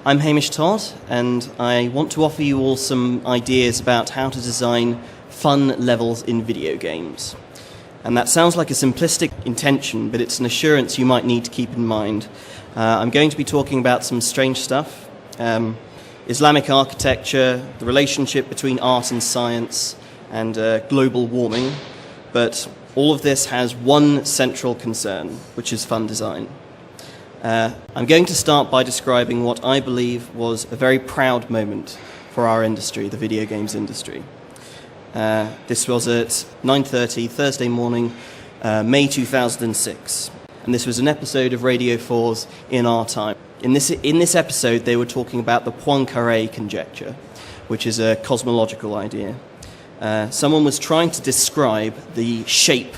I'm Hamish Todd, and I want to offer you all some ideas about how to design fun levels in video games. And that sounds like a simplistic intention, but it's an assurance you might need to keep in mind. I'm going to be talking about some strange stuff, Islamic architecture, the relationship between art and science, and global warming. But all of this has one central concern, which is fun design. I'm going to start by describing what I believe was a very proud moment for our industry, the video games industry. This was at 9:30 Thursday morning, May 2006, and this was an episode of Radio 4's In Our Time. In this episode, they were talking about the Poincaré conjecture, which is a cosmological idea. Someone was trying to describe the shape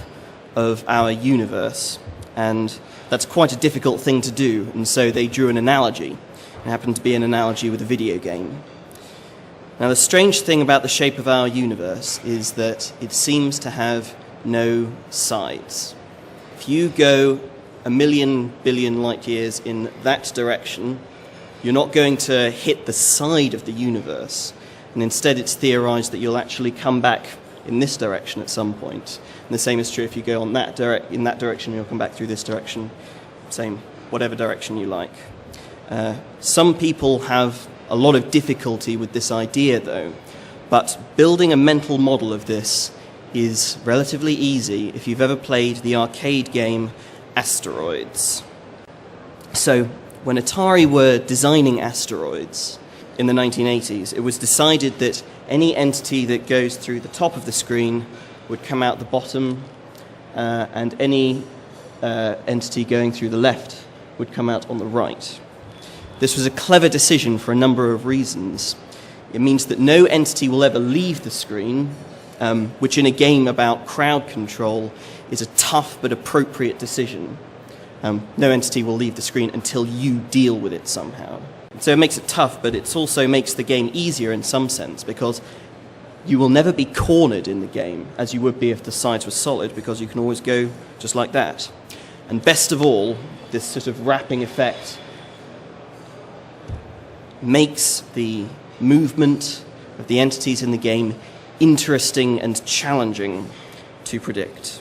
of our universe, and that's quite a difficult thing to do, and so they drew an analogy. It happened to be an analogy with a video game. Now, the strange thing about the shape of our universe is that it seems to have no sides. If you go 1,000,000 billion light years in that direction, you're not going to hit the side of the universe, and instead it's theorized that you'll actually come back in this direction at some point. And the same is true if you go in that direction, you'll come back through this direction. Same, whatever direction you like. Some people have a lot of difficulty with this idea, though, but building a mental model of this is relatively easy if you've ever played the arcade game Asteroids. So, when Atari were designing Asteroids in the 1980s, it was decided that any entity that goes through the top of the screen would come out the bottom, and any entity going through the left would come out on the right. This was a clever decision for a number of reasons. It means that no entity will ever leave the screen, which in a game about crowd control is a tough but appropriate decision. No entity will leave the screen until you deal with it somehow. So it makes it tough, but it also makes the game easier in some sense, because you will never be cornered in the game, as you would be if the sides were solid, because you can always go just like that. And best of all, this sort of wrapping effect makes the movement of the entities in the game interesting and challenging to predict.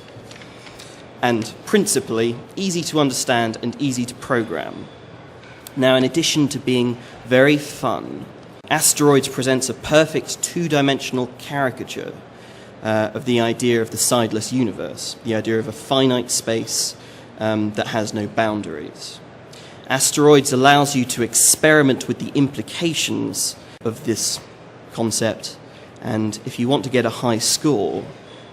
And principally, easy to understand and easy to program. Now, in addition to being very fun, Asteroids presents a perfect two-dimensional caricature of the idea of the sideless universe, the idea of a finite space that has no boundaries. Asteroids allows you to experiment with the implications of this concept, and if you want to get a high score,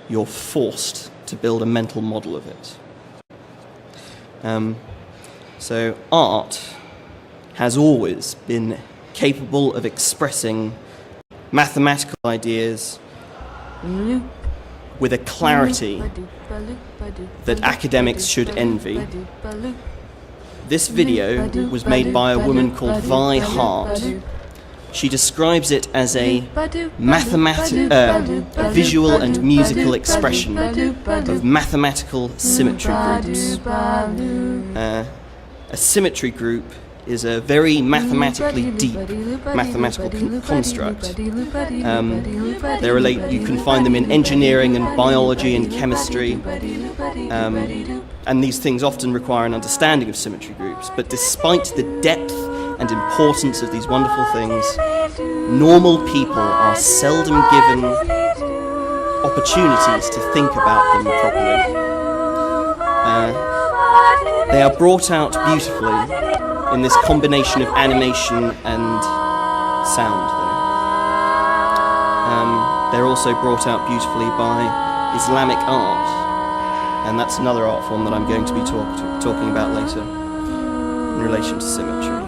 you're forced to build a mental model of it. So art has always been capable of expressing mathematical ideas with a clarity that academics should envy. This video was made by a woman called Vi Hart. She describes it as a visual and musical expression of mathematical symmetry groups. A symmetry group is a very mathematically deep mathematical construct. You can find them in engineering and biology and chemistry, and these things often require an understanding of symmetry groups. But despite the depth and importance of these wonderful things, normal people are seldom given opportunities to think about them properly. They are brought out beautifully in this combination of animation and sound, though. They're also brought out beautifully by Islamic art, and that's another art form that I'm going to be talking about later in relation to symmetry.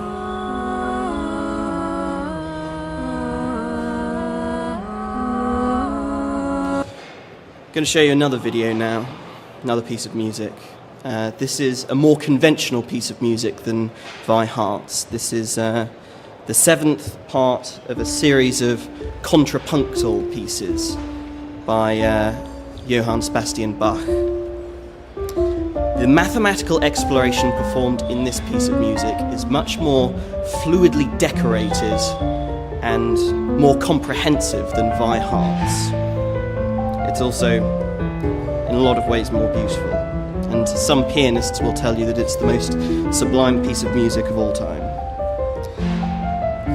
I'm going to show you another video now, another piece of music. This is a more conventional piece of music than Vi Hart's. This is the seventh part of a series of contrapunctal pieces by Johann Sebastian Bach. The mathematical exploration performed in this piece of music is much more fluidly decorated and more comprehensive than Weihart's. It's also, in a lot of ways, more beautiful. And some pianists will tell you that it's the most sublime piece of music of all time.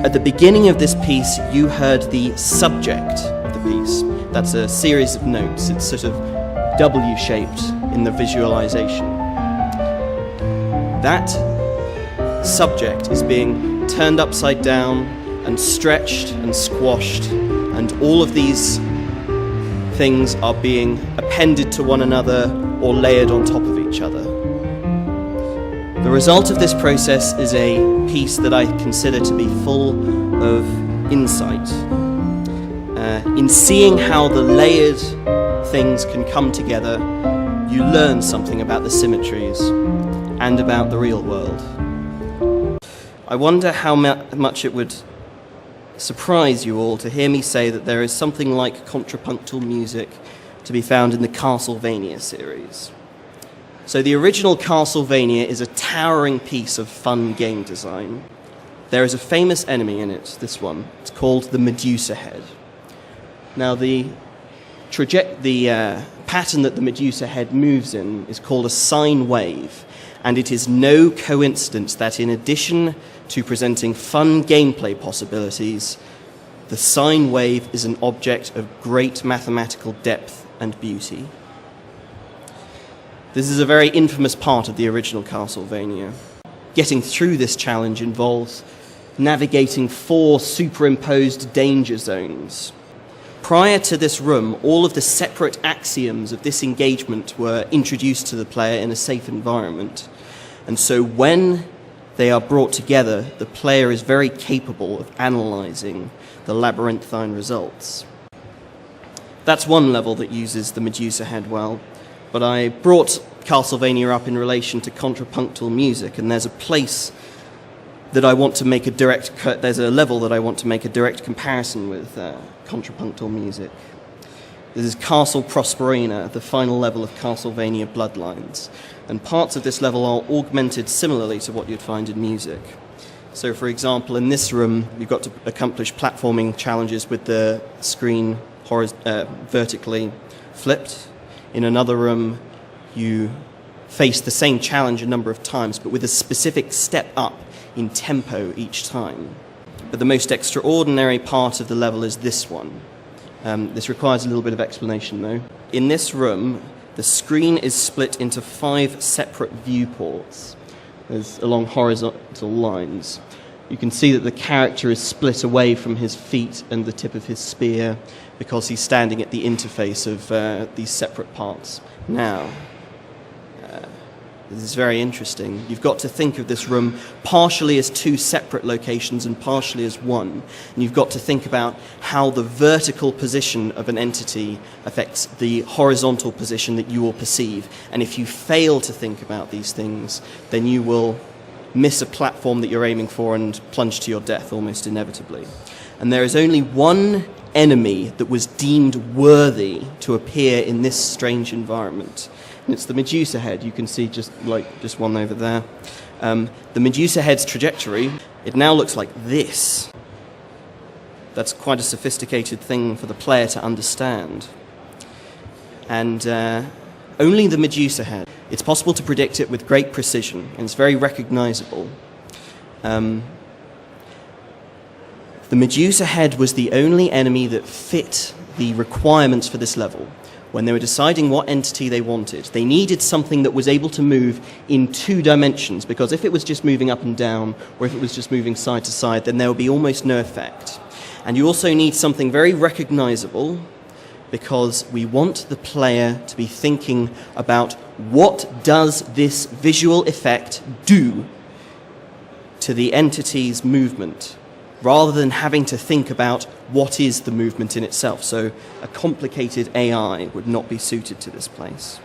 At the beginning of this piece, you heard the subject of the piece. That's a series of notes. It's sort of W-shaped in the visualization. That subject is being turned upside down and stretched and squashed, and all of these things are being appended to one another or layered on top of each other. The result of this process is a piece that I consider to be full of insight. In seeing how the layered things can come together, you learn something about the symmetries and about the real world. I wonder how much it would surprise you all to hear me say that there is something like contrapunctal music to be found in the Castlevania series. So the original Castlevania is a towering piece of fun game design. There is a famous enemy in it, this one. It's called the Medusa head. Now the pattern that the Medusa head moves in is called a sine wave, and it is no coincidence that in addition to presenting fun gameplay possibilities, the sine wave is an object of great mathematical depth and beauty. This is a very infamous part of the original Castlevania. Getting through this challenge involves navigating 4 superimposed danger zones. Prior to this room, all of the separate axioms of this engagement were introduced to the player in a safe environment. And so when they are brought together, the player is very capable of analysing the labyrinthine results. That's one level that uses the Medusa head well, but I brought Castlevania up in relation to contrapunctal music, and there's a place that I want to make there's a level that I want to make a direct comparison with contrapunctal music. This is Castle Prosperina, the final level of Castlevania Bloodlines, and parts of this level are augmented similarly to what you'd find in music. So, for example, in this room, you've got to accomplish platforming challenges with the screen vertically flipped. In another room, you face the same challenge a number of times, but with a specific step up in tempo each time. But the most extraordinary part of the level is this one. This requires a little bit of explanation, though. In this room, the screen is split into 5 separate viewports along horizontal lines. You can see that the character is split away from his feet and the tip of his spear because he's standing at the interface of these separate parts. Now, this is very interesting. You've got to think of this room partially as 2 separate locations and partially as one. And you've got to think about how the vertical position of an entity affects the horizontal position that you will perceive. And if you fail to think about these things, then you will miss a platform that you're aiming for and plunge to your death almost inevitably. And there is only one enemy that was deemed worthy to appear in this strange environment. And it's the Medusa head. You can see just one over there. The Medusa head's trajectory, it now looks like this. That's quite a sophisticated thing for the player to understand. And only the Medusa head. It's possible to predict it with great precision, and it's very recognizable. The Medusa head was the only enemy that fit the requirements for this level. When they were deciding what entity they wanted, they needed something that was able to move in 2 dimensions, because if it was just moving up and down, or if it was just moving side to side, then there would be almost no effect. And you also need something very recognizable, because we want the player to be thinking about what does this visual effect do to the entity's movement, rather than having to think about what is the movement in itself. So a complicated AI would not be suited to this place.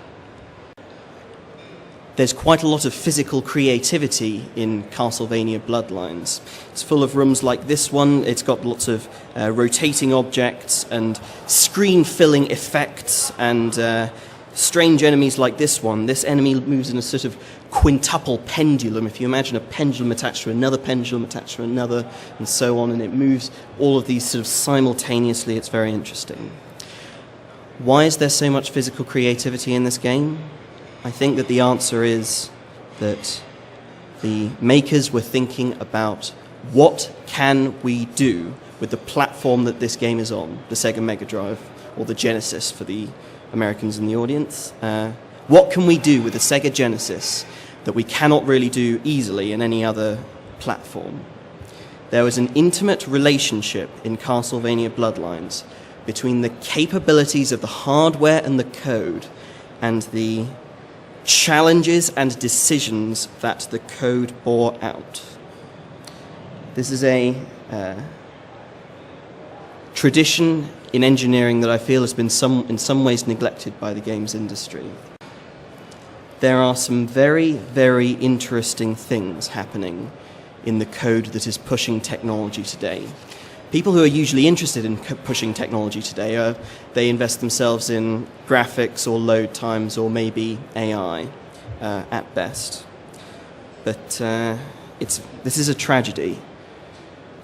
There's quite a lot of physical creativity in Castlevania Bloodlines. It's full of rooms like this one. It's got lots of rotating objects and screen-filling effects and strange enemies like this one. This enemy moves in a sort of quintuple pendulum. If you imagine a pendulum attached to another pendulum attached to another, and so on, and it moves all of these sort of simultaneously, it's very interesting. Why is there so much physical creativity in this game? I think that the answer is that the makers were thinking about what can we do with the platform that this game is on, the Sega Mega Drive, or the Genesis for the Americans in the audience. What can we do with the Sega Genesis that we cannot really do easily in any other platform? There was an intimate relationship in Castlevania Bloodlines between the capabilities of the hardware and the code and the challenges and decisions that the code bore out. This is a tradition in engineering that I feel has been in some ways neglected by the games industry. There are some very, very interesting things happening in the code that is pushing technology today. People who are usually interested in pushing technology today, they invest themselves in graphics or load times or maybe AI at best. But this is a tragedy.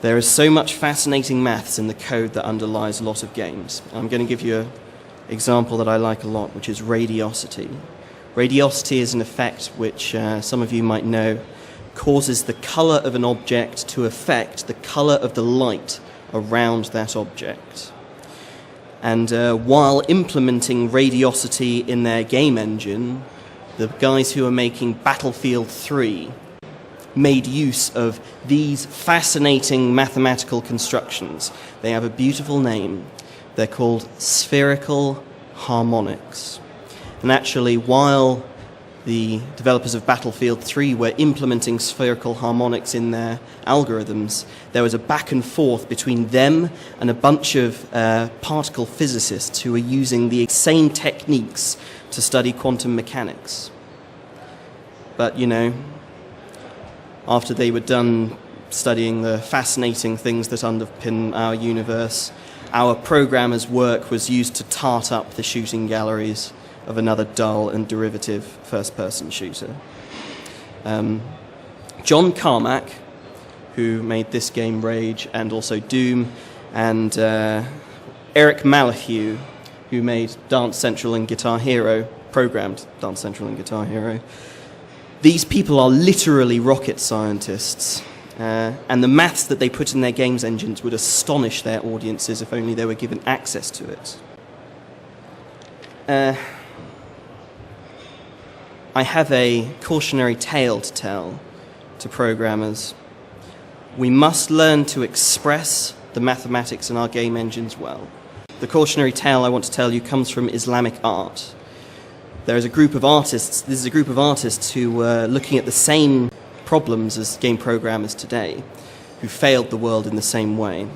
There is so much fascinating maths in the code that underlies a lot of games. I'm going to give you an example that I like a lot, which is radiosity. Radiosity is an effect which some of you might know causes the color of an object to affect the color of the light around that object. And while implementing radiosity in their game engine, the guys who are making Battlefield 3 made use of these fascinating mathematical constructions. They have a beautiful name. They're called spherical harmonics. And actually, while the developers of Battlefield 3 were implementing spherical harmonics in their algorithms, there was a back and forth between them and a bunch of particle physicists who were using the same techniques to study quantum mechanics. But, you know, after they were done studying the fascinating things that underpin our universe, our programmers' work was used to tart up the shooting galleries of another dull and derivative first-person shooter. John Carmack, who made this game Rage and also Doom, and Eric Malahue, who made Dance Central and Guitar Hero, programmed Dance Central and Guitar Hero. These people are literally rocket scientists, and the maths that they put in their games engines would astonish their audiences if only they were given access to it. I have a cautionary tale to tell to programmers. We must learn to express the mathematics in our game engines well. The cautionary tale I want to tell you comes from Islamic art. There is a group of artists, this is a group of artists who were looking at the same problems as game programmers today, who failed the world in the same way.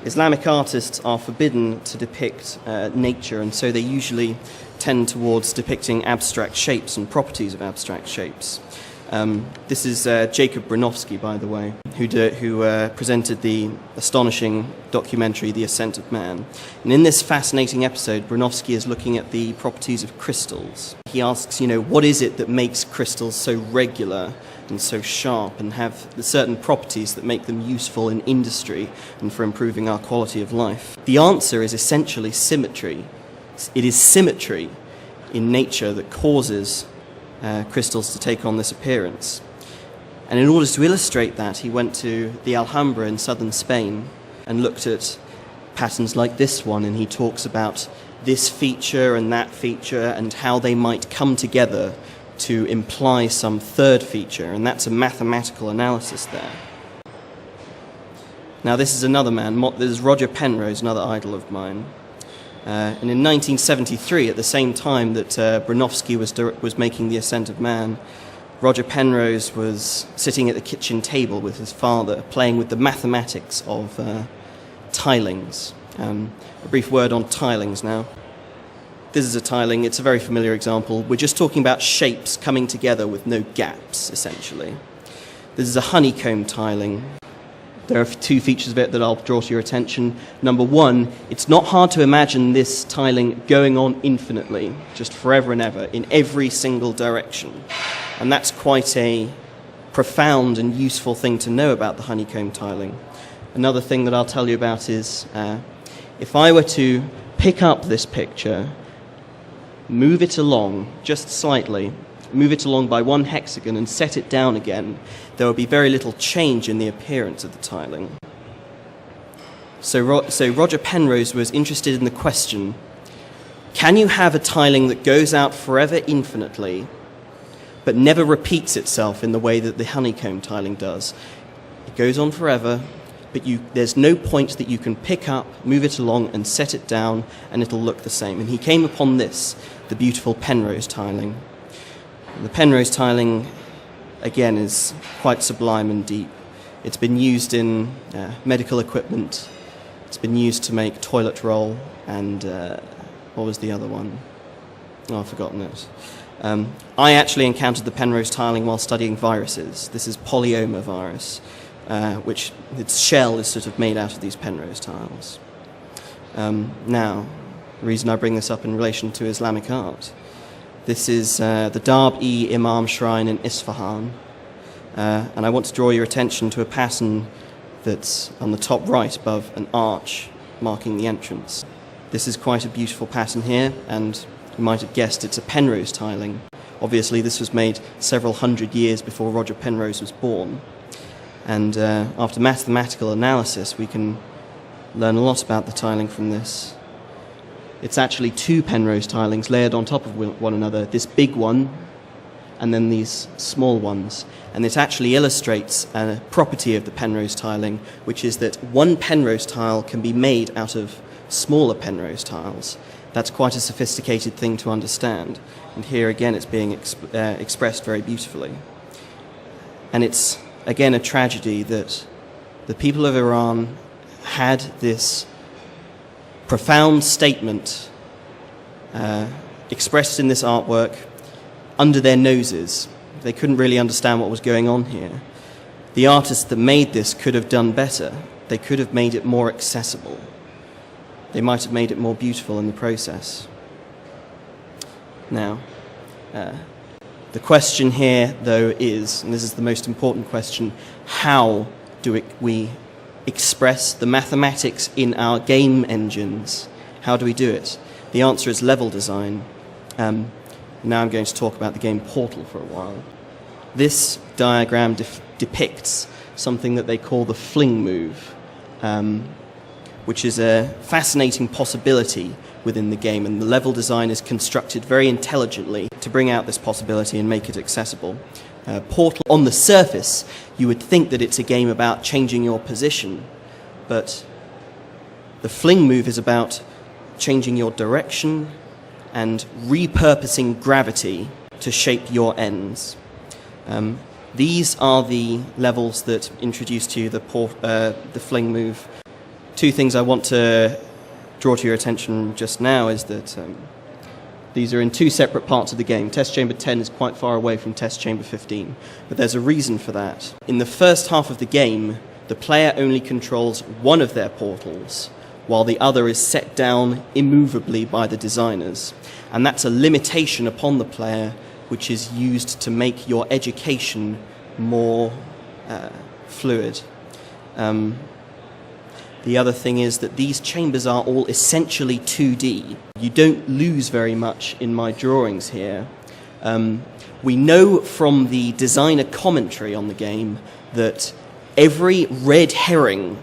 Islamic artists are forbidden to depict nature, and so they usually tend towards depicting abstract shapes and properties of abstract shapes. This is Jacob Bronowski, by the way, who presented the astonishing documentary The Ascent of Man. And in this fascinating episode, Bronowski is looking at the properties of crystals. He asks, you know, what is it that makes crystals so regular and so sharp and have the certain properties that make them useful in industry and for improving our quality of life? The answer is essentially symmetry. It is symmetry in nature that causes crystals to take on this appearance. And in order to illustrate that, he went to the Alhambra in southern Spain and looked at patterns like this one, and he talks about this feature and that feature and how they might come together to imply some third feature, and that's a mathematical analysis there. Now this is another man, this is Roger Penrose, another idol of mine. And in 1973, at the same time that Bronowski was making The Ascent of Man, Roger Penrose was sitting at the kitchen table with his father, playing with the mathematics of tilings. A brief word on tilings now. This is a tiling. It's a very familiar example. We're just talking about shapes coming together with no gaps, essentially. This is a honeycomb tiling. There are two features of it that I'll draw to your attention. Number one, it's not hard to imagine this tiling going on infinitely, just forever and ever, in every single direction. And that's quite a profound and useful thing to know about the honeycomb tiling. Another thing that I'll tell you about is if I were to pick up this picture, move it along just slightly, move it along by one hexagon and set it down again, there will be very little change in the appearance of the tiling. So Roger Penrose was interested in the question, can you have a tiling that goes out forever infinitely but never repeats itself in the way that the honeycomb tiling does? It goes on forever, but there's no point that you can pick up, move it along and set it down and it'll look the same. And he came upon this, the beautiful Penrose tiling. The Penrose tiling, again, is quite sublime and deep. It's been used in medical equipment. It's been used to make toilet roll and what was the other one? Oh, I've forgotten it. I actually encountered the Penrose tiling while studying viruses. This is polyoma virus, which its shell is sort of made out of these Penrose tiles. Now, the reason I bring this up in relation to Islamic art, this is the Darb-e-Imam shrine in Isfahan, and I want to draw your attention to a pattern that's on the top right above an arch marking the entrance. This is quite a beautiful pattern here, and you might have guessed it's a Penrose tiling. Obviously this was made several hundred years before Roger Penrose was born, and after mathematical analysis we can learn a lot about the tiling from this. It's actually two Penrose tilings layered on top of one another, this big one and then these small ones. And it actually illustrates a property of the Penrose tiling, which is that one Penrose tile can be made out of smaller Penrose tiles. That's quite a sophisticated thing to understand. And here again it's being expressed very beautifully. And it's again a tragedy that the people of Iran had this profound statement expressed in this artwork under their noses. They couldn't really understand what was going on here. The artists that made this could have done better. They could have made it more accessible. They might have made it more beautiful in the process. Now, the question here, though, is, and this is the most important question, how do we express the mathematics in our game engines? How do we do it? The answer is level design. Now I'm going to talk about the game Portal for a while. This diagram depicts something that they call the fling move, which is a fascinating possibility within the game, and the level design is constructed very intelligently to bring out this possibility and make it accessible. Portal, on the surface, you would think that it's a game about changing your position, but the fling move is about changing your direction and repurposing gravity to shape your ends. These are the levels that introduce to you the fling move. Two things I want to draw to your attention just now is that these are in two separate parts of the game. Test Chamber 10 is quite far away from Test Chamber 15, but there's a reason for that. In the first half of the game, the player only controls one of their portals, while the other is set down immovably by the designers. And that's a limitation upon the player, which is used to make your education more fluid. The other thing is that these chambers are all essentially 2D. You don't lose very much in my drawings here. We know from the designer commentary on the game that every red herring,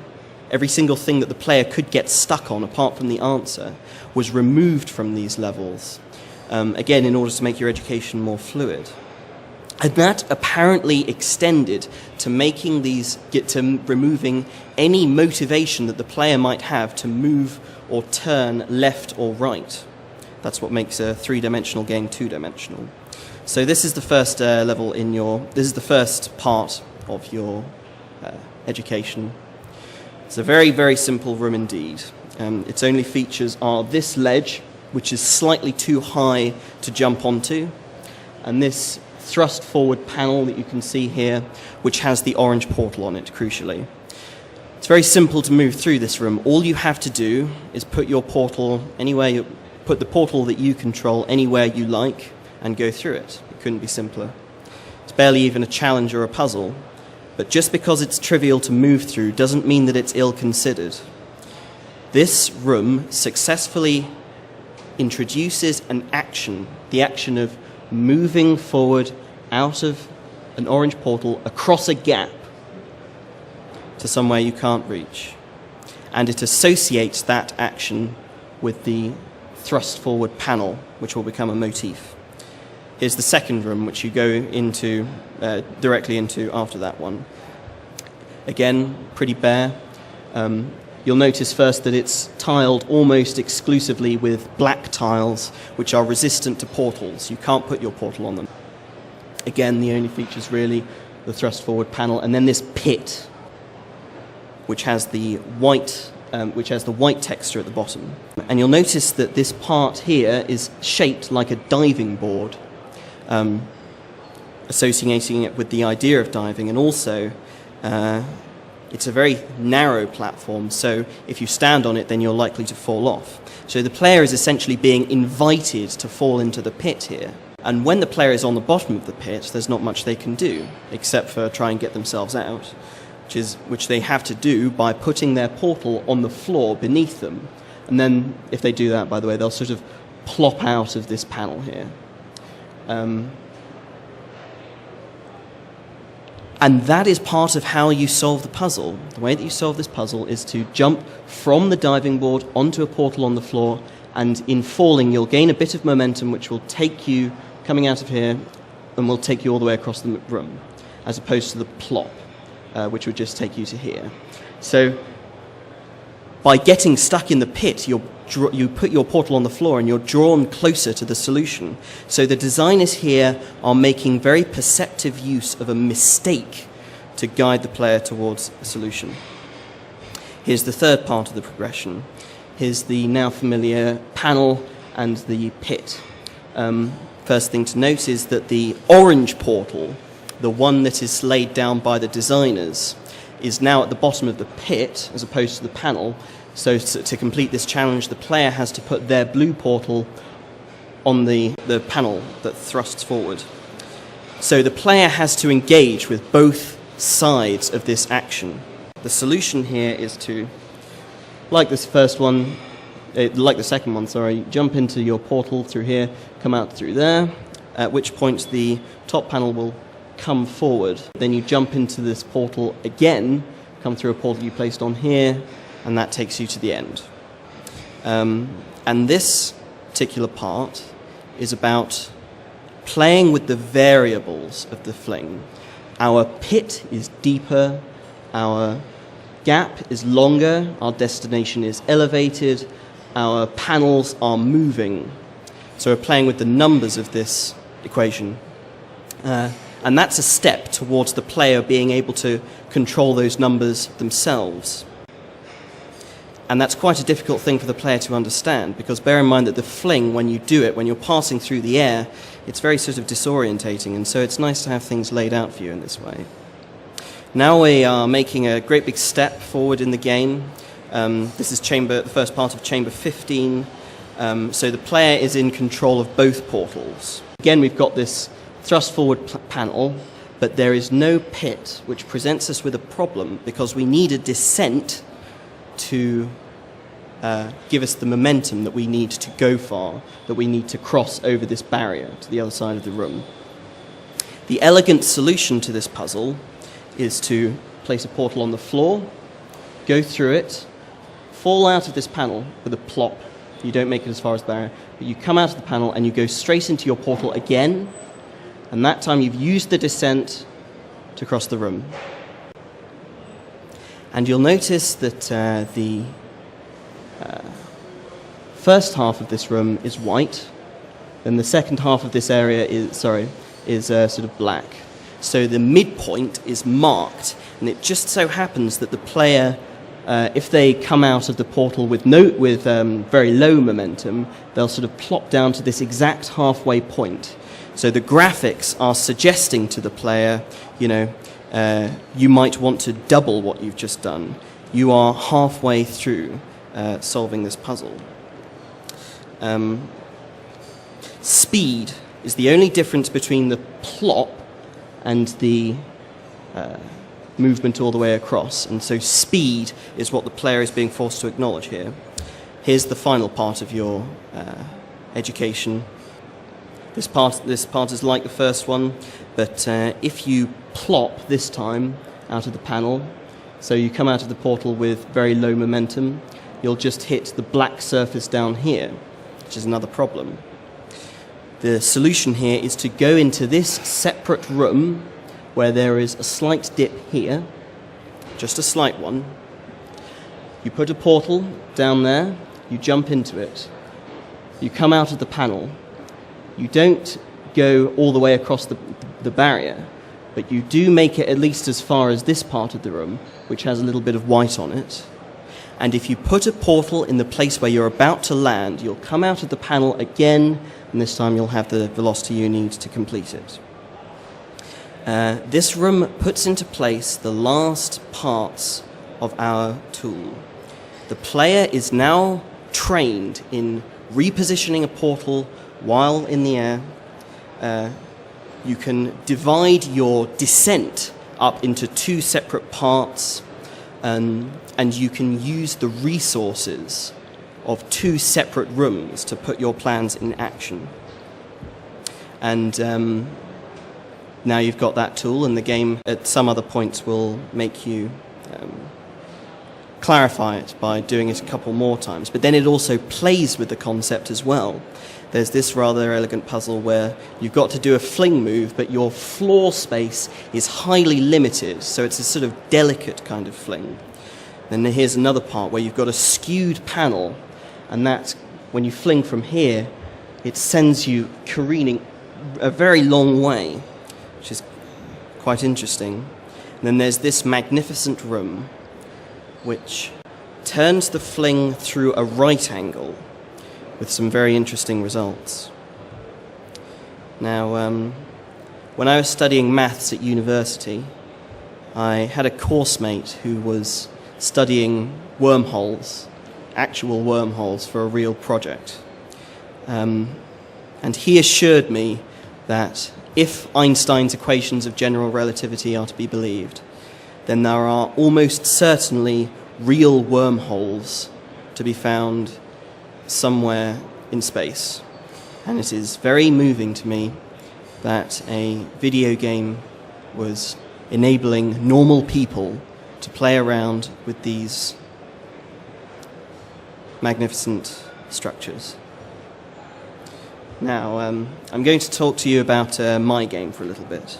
every single thing that the player could get stuck on apart from the answer, was removed from these levels, again in order to make your education more fluid. And that apparently extended to removing any motivation that the player might have to move or turn left or right. That's what makes a three-dimensional game two-dimensional. So this is the first this is the first part of your education. It's a very, very simple room indeed. Its only features are this ledge, which is slightly too high to jump onto, and this thrust forward panel that you can see here, which has the orange portal on it, crucially. It's very simple to move through this room. All you have to do is put your portal anywhere, put the portal that you control anywhere you like and go through it. It couldn't be simpler. It's barely even a challenge or a puzzle, but just because it's trivial to move through doesn't mean that it's ill-considered. This room successfully introduces an action, the action of moving forward out of an orange portal across a gap to somewhere you can't reach. And it associates that action with the thrust forward panel, which will become a motif. Here's the second room, which you go into directly into after that one. Again, pretty bare. You'll notice first that it's tiled almost exclusively with black tiles, which are resistant to portals. You can't put your portal on them. Again, the only features really the thrust forward panel, and then this pit, which has the white texture at the bottom. And you'll notice that this part here is shaped like a diving board, associating it with the idea of diving, and also it's a very narrow platform, so if you stand on it, then you're likely to fall off. So the player is essentially being invited to fall into the pit here. And when the player is on the bottom of the pit, there's not much they can do, except for try and get themselves out, which they have to do by putting their portal on the floor beneath them. And then, if they do that, by the way, they'll sort of plop out of this panel here. And that is part of how you solve the puzzle. The way that you solve this puzzle is to jump from the diving board onto a portal on the floor, and in falling you'll gain a bit of momentum which will take you, coming out of here, and will take you all the way across the room, as opposed to the plop, which would just take you to here. So by getting stuck in the pit, you put your portal on the floor and you're drawn closer to the solution. So the designers here are making very perceptive use of a mistake to guide the player towards a solution. Here's the third part of the progression. Here's the now familiar panel and the pit. First thing to note is that the orange portal, the one that is laid down by the designers, is now at the bottom of the pit as opposed to the panel. So to complete this challenge, the player has to put their blue portal on the panel that thrusts forward. So the player has to engage with both sides of this action. The solution here is to, like the second one, jump into your portal through here, come out through there, at which point the top panel will come forward. Then you jump into this portal again, come through a portal you placed on here, and that takes you to the end. And this particular part is about playing with the variables of the fling. Our pit is deeper, our gap is longer, our destination is elevated, our panels are moving. So we're playing with the numbers of this equation. And that's a step towards the player being able to control those numbers themselves. And that's quite a difficult thing for the player to understand, because bear in mind that the fling, when you do it, when you're passing through the air, it's very sort of disorientating, and so it's nice to have things laid out for you in this way. Now we are making a great big step forward in the game. This is the first part of chamber 15. So the player is in control of both portals. Again, we've got this thrust forward panel, but there is no pit, which presents us with a problem because we need a descent to give us the momentum that we need to go far, that we need to cross over this barrier to the other side of the room. The elegant solution to this puzzle is to place a portal on the floor, go through it, fall out of this panel with a plop. You don't make it as far as the barrier, but you come out of the panel and you go straight into your portal again, and that time you've used the descent to cross the room. And you'll notice that the first half of this room is white, and the second half of this area is sort of black. So the midpoint is marked, and it just so happens that the player, if they come out of the portal with very low momentum, they'll sort of plop down to this exact halfway point. So the graphics are suggesting to the player, you might want to double what you've just done. You are halfway through solving this puzzle. Speed is the only difference between the plop and the movement all the way across, and so speed is what the player is being forced to acknowledge here. Here's the final part of your education. This part is like the first one, but if you plop this time out of the panel, so you come out of the portal with very low momentum, you'll just hit the black surface down here, which is another problem. The solution here is to go into this separate room where there is a slight dip here, just a slight one. You put a portal down there, you jump into it, you come out of the panel. You don't go all the way across the barrier, but you do make it at least as far as this part of the room, which has a little bit of white on it. And if you put a portal in the place where you're about to land, you'll come out of the panel again, and this time you'll have the velocity you need to complete it. This room puts into place the last parts of our tool. The player is now trained in repositioning a portal while in the air. You can divide your descent up into two separate parts, and you can use the resources of two separate rooms to put your plans in action. And now you've got that tool, and the game at some other points will make you clarify it by doing it a couple more times. But then it also plays with the concept as well. There's this rather elegant puzzle where you've got to do a fling move, but your floor space is highly limited, so it's a sort of delicate kind of fling. Then here's another part where you've got a skewed panel, and that, when you fling from here, it sends you careening a very long way, which is quite interesting. And then there's this magnificent room, which turns the fling through a right angle, with some very interesting results. Now, when I was studying maths at university, I had a course mate who was studying wormholes, actual wormholes, for a real project. And he assured me that if Einstein's equations of general relativity are to be believed, then there are almost certainly real wormholes to be found somewhere in space. And it is very moving to me that a video game was enabling normal people to play around with these magnificent structures. Now, I'm going to talk to you about my game for a little bit.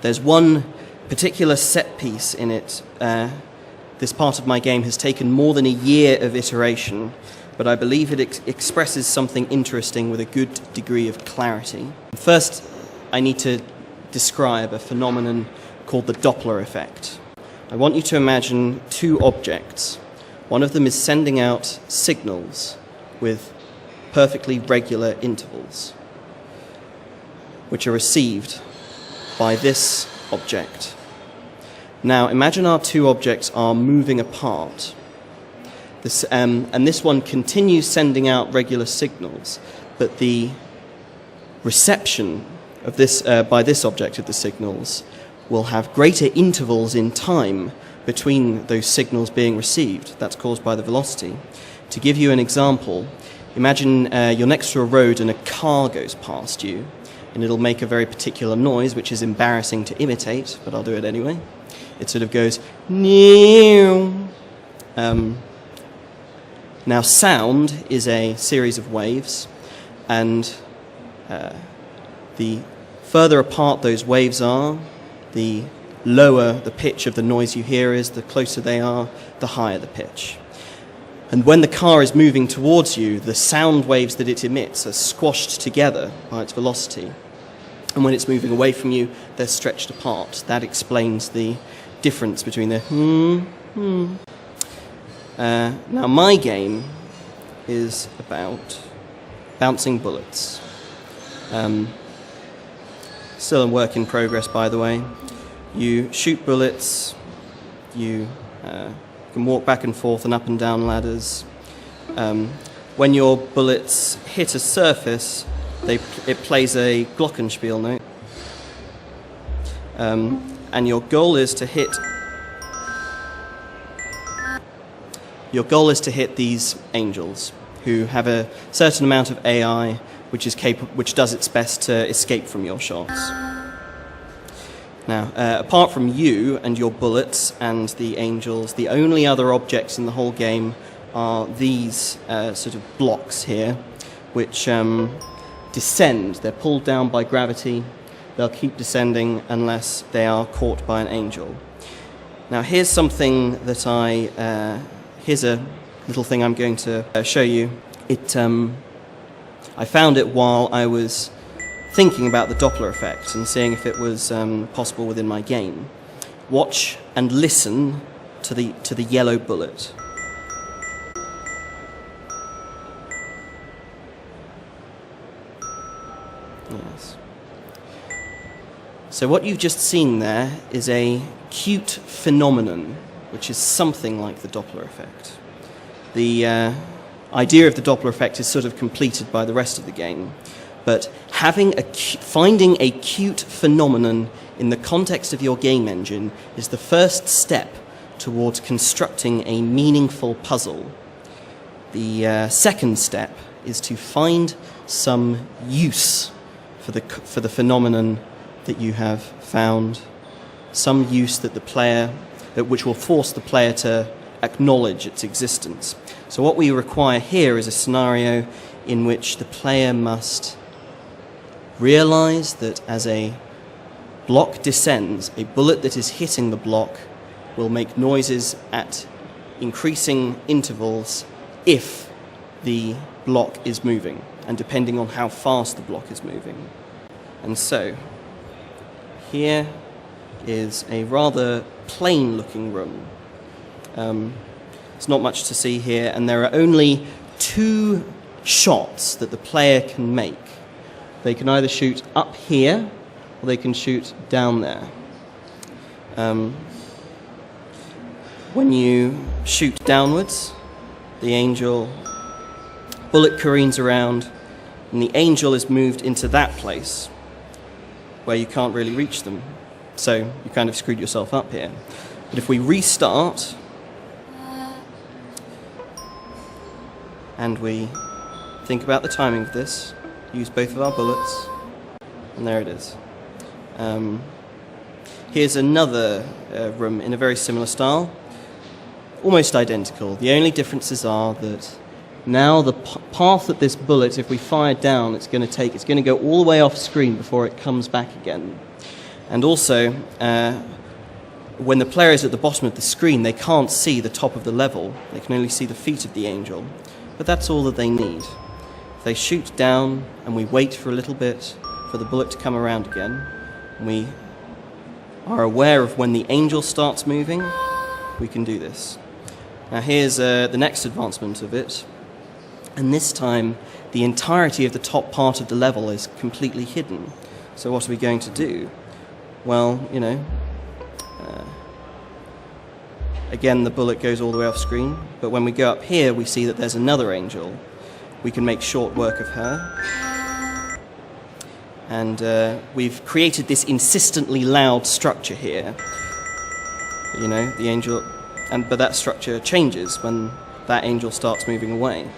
There's one particular set piece in it. This part of my game has taken more than a year of iteration, but I believe it expresses something interesting with a good degree of clarity. First, I need to describe a phenomenon called the Doppler effect. I want you to imagine two objects. One of them is sending out signals with perfectly regular intervals, which are received by this object. Now, imagine our two objects are moving apart. And this one continues sending out regular signals, but the reception of this by this object of the signals will have greater intervals in time between those signals being received. That's caused by the velocity. To give you an example, imagine you're next to a road and a car goes past you, and it'll make a very particular noise, which is embarrassing to imitate, but I'll do it anyway. It sort of goes, "Meow." Now, sound is a series of waves, and the further apart those waves are, the lower the pitch of the noise you hear is, the closer they are, the higher the pitch. And when the car is moving towards you, the sound waves that it emits are squashed together by its velocity. And when it's moving away from you, they're stretched apart. That explains the difference between the Now, my game is about bouncing bullets. Still a work in progress, by the way. You shoot bullets, you can walk back and forth and up and down ladders. When your bullets hit a surface, it plays a glockenspiel note. And your goal is to hit these angels who have a certain amount of AI which does its best to escape from your shots. Now, apart from you and your bullets and the angels, the only other objects in the whole game are these sort of blocks here, which descend. They're pulled down by gravity. They'll keep descending unless they are caught by an angel. Now, here's something that here's a little thing I'm going to show you. I found it while I was thinking about the Doppler effect and seeing if it was possible within my game. Watch and listen to the yellow bullet. Yes. So what you've just seen there is a cute phenomenon, which is something like the Doppler effect. The idea of the Doppler effect is sort of completed by the rest of the game, but finding a cute phenomenon in the context of your game engine is the first step towards constructing a meaningful puzzle. The second step is to find some use for the phenomenon that you have found, some use that which will force the player to acknowledge its existence. So what we require here is a scenario in which the player must realize that as a block descends, a bullet that is hitting the block will make noises at increasing intervals if the block is moving, and depending on how fast the block is moving. And so, here is a rather plain-looking room. There's not much to see here, and there are only two shots that the player can make. They can either shoot up here, or they can shoot down there. When you shoot downwards, the bullet careens around, and the angel is moved into that place where you can't really reach them. So you kind of screwed yourself up here. But if we restart, and we think about the timing of this, use both of our bullets, and there it is. Here's another room in a very similar style, almost identical. The only differences are that now the path that this bullet, if we fire down, it's going to go all the way off screen before it comes back again. And also, when the player is at the bottom of the screen, they can't see the top of the level. They can only see the feet of the angel. But that's all that they need. If they shoot down and we wait for a little bit for the bullet to come around again, and we are aware of when the angel starts moving, we can do this. Now here's the next advancement of it. And this time, the entirety of the top part of the level is completely hidden. So what are we going to do? Well, again, the bullet goes all the way off screen, but when we go up here, we see that there's another angel. We can make short work of her. And we've created this insistently loud structure here. The angel, but that structure changes when that angel starts moving away.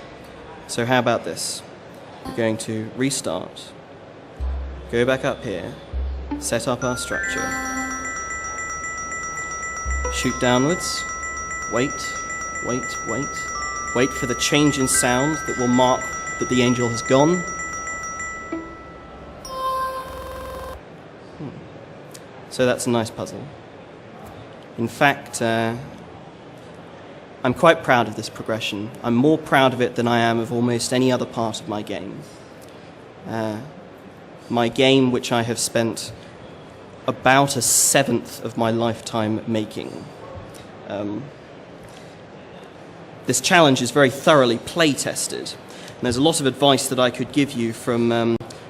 So how about this? We're going to restart, go back up here, set up our structure, shoot downwards, wait for the change in sound that will mark that the angel has gone. So that's a nice puzzle. In fact, I'm quite proud of this progression. I'm more proud of it than I am of almost any other part of my game. My game, which I have spent about 1/7 of my lifetime making. This challenge is very thoroughly play-tested. And there's a lot of advice that I could give you from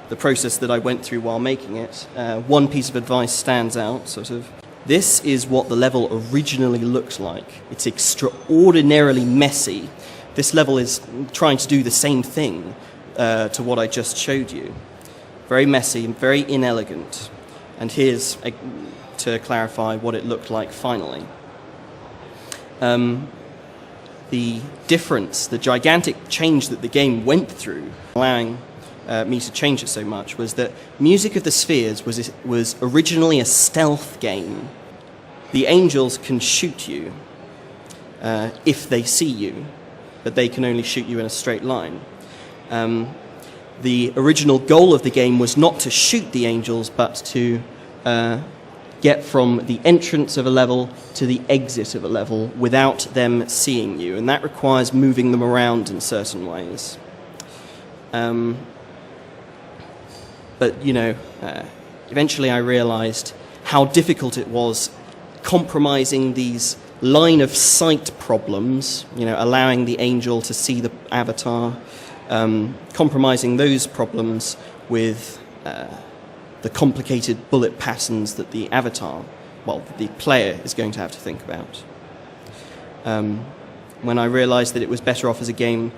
the process that I went through while making it. One piece of advice stands out, sort of. This is what the level originally looked like. It's extraordinarily messy. This level is trying to do the same thing to what I just showed you. Very messy and very inelegant. And here's to clarify what it looked like finally. The difference, the gigantic change that the game went through, allowing me to change it so much, was that Music of the Spheres was originally a stealth game. The angels can shoot you if they see you, but they can only shoot you in a straight line. The original goal of the game was not to shoot the angels, but to get from the entrance of a level to the exit of a level without them seeing you, and that requires moving them around in certain ways. But, you know, eventually I realized how difficult it was compromising these line of sight problems, you know, allowing the angel to see the avatar, compromising those problems with the complicated bullet patterns that the avatar, well, the player is going to have to think about. When I realized that it was better off as a game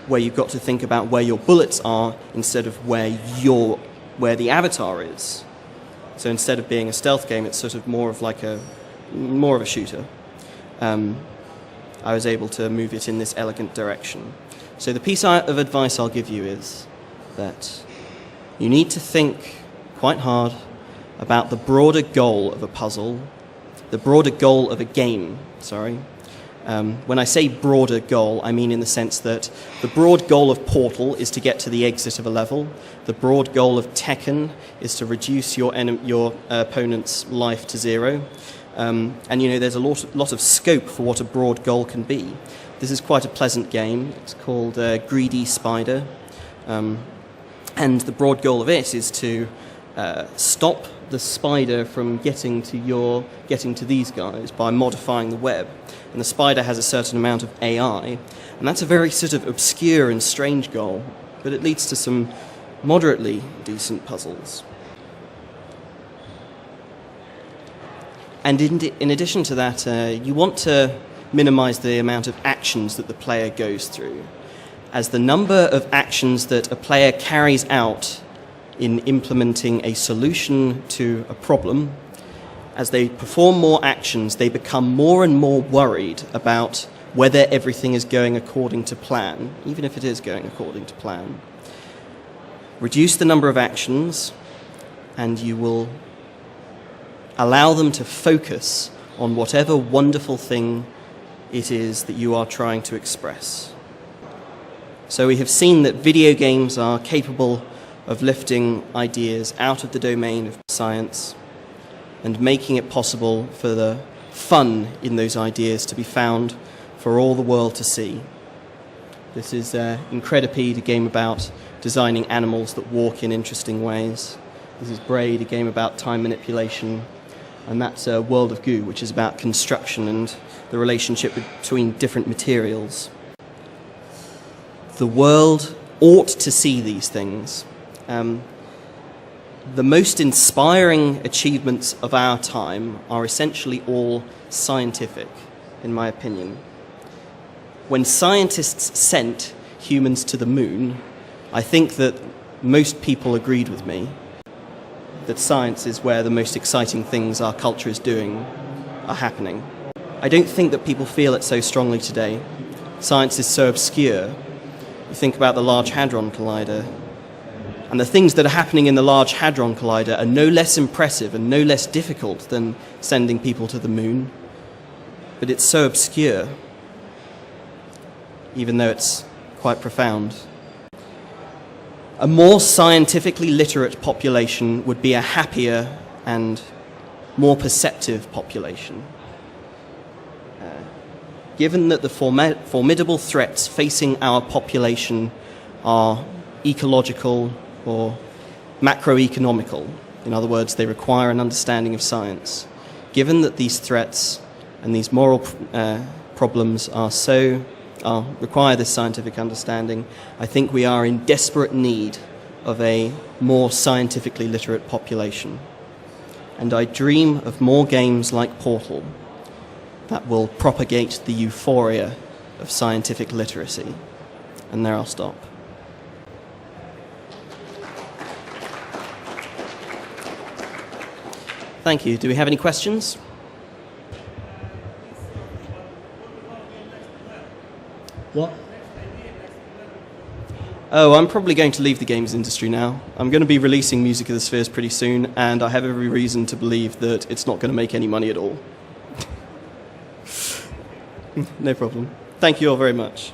where you've got to think about where your bullets are instead of where the avatar is. So instead of being a stealth game, it's sort of more of a shooter. I was able to move it in this elegant direction. So the piece of advice I'll give you is that you need to think quite hard about the broader goal of a puzzle, the broader goal of a game, sorry. When I say broader goal, I mean in the sense that the broad goal of Portal is to get to the exit of a level. The broad goal of Tekken is to reduce your opponent's life to 0. And you know, there's a lot of scope for what a broad goal can be. This is quite a pleasant game. It's called Greedy Spider. And the broad goal of it is to stop the spider from getting to these guys by modifying the web. And the spider has a certain amount of AI, and that's a very sort of obscure and strange goal, but it leads to some moderately decent puzzles. And in addition to that, you want to minimize the amount of actions that the player goes through, as the number of actions that a player carries out in implementing a solution to a problem, as they perform more actions, they become more and more worried about whether everything is going according to plan, even if it is going according to plan. Reduce the number of actions, and you will allow them to focus on whatever wonderful thing it is that you are trying to express. So we have seen that video games are capable of lifting ideas out of the domain of science and making it possible for the fun in those ideas to be found for all the world to see. This is Incredipede, a game about designing animals that walk in interesting ways. This is Braid, a game about time manipulation. And that's World of Goo, which is about construction and the relationship between different materials. The world ought to see these things. The most inspiring achievements of our time are essentially all scientific, in my opinion. When scientists sent humans to the moon, I think that most people agreed with me that science is where the most exciting things our culture is doing are happening. I don't think that people feel it so strongly today. Science is so obscure. You think about the Large Hadron Collider, and the things that are happening in the Large Hadron Collider are no less impressive and no less difficult than sending people to the moon. But it's so obscure, even though it's quite profound. A more scientifically literate population would be a happier and more perceptive population. Given that the formidable threats facing our population are ecological or macroeconomical, in other words, they require an understanding of science. Given that these threats and these moral problems require this scientific understanding, I think we are in desperate need of a more scientifically literate population. and I dream of more games like Portal that will propagate the euphoria of scientific literacy. And there I'll stop. Thank you. Do we have any questions? What? Oh, I'm probably going to leave the games industry now. I'm going to be releasing Music of the Spheres pretty soon, and I have every reason to believe that it's not going to make any money at all. No problem. Thank you all very much.